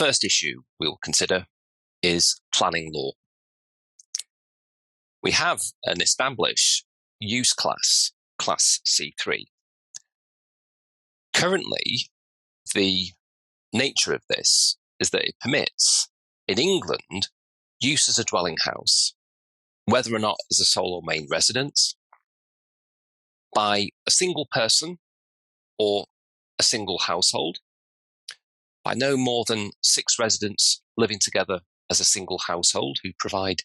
first issue we'll consider is planning law. We have an established use class, Class C3. Currently, the nature of this is that it permits, in England, use as a dwelling house, whether or not as a sole or main residence, by a single person or a single household, by no more than 6 residents living together as a single household who provide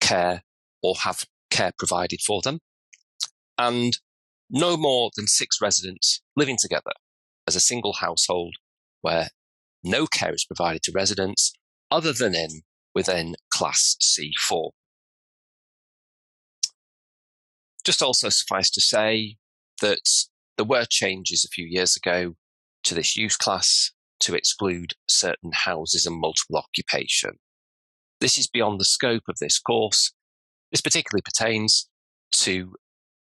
care or have care provided for them, and no more than 6 residents living together as a single household where no care is provided to residents other than within Class C4. Just also suffice to say that there were changes a few years ago to this use class to exclude certain houses and multiple occupation. This is beyond the scope of this course. This particularly pertains to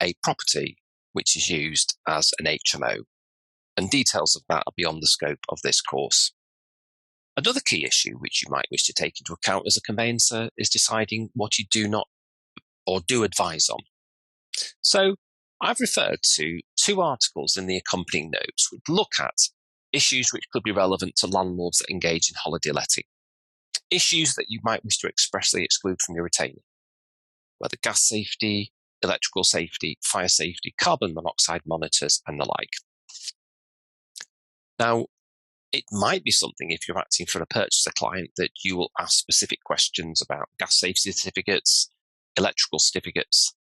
a property which is used as an HMO, and details of that are beyond the scope of this course. Another key issue which you might wish to take into account as a conveyancer is deciding what you do not or do advise on. So I've referred to 2 articles in the accompanying notes which look at issues which could be relevant to landlords that engage in holiday letting, issues that you might wish to expressly exclude from your retainer, whether gas safety, electrical safety, fire safety, carbon monoxide monitors, and the like. Now, it might be something if you're acting for a purchaser client that you will ask specific questions about gas safety certificates, electrical certificates,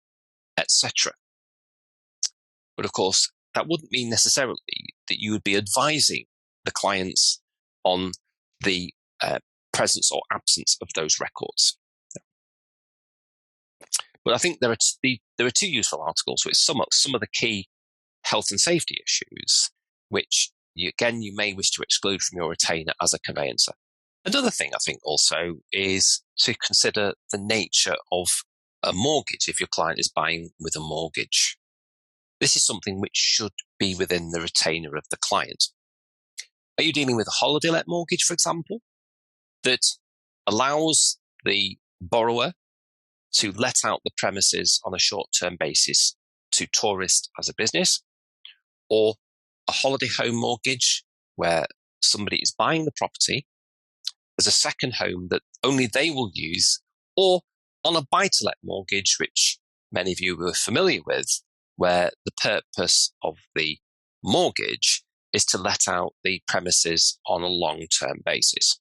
etc. But of course, that wouldn't mean necessarily that you would be advising the clients on the presence or absence of those records. But I think there are 2 useful articles which sum up some of the key health and safety issues which you may wish to exclude from your retainer as a conveyancer. Another thing I think also is to consider the nature of a mortgage if your client is buying with a mortgage. This is something which should be within the retainer of the client. Are you dealing with a holiday let mortgage, for example, that allows the borrower to let out the premises on a short-term basis to tourists as a business, or a holiday home mortgage where somebody is buying the property as a second home that only they will use, or on a buy-to-let mortgage, which many of you are familiar with, where the purpose of the mortgage is to let out the premises on a long-term basis.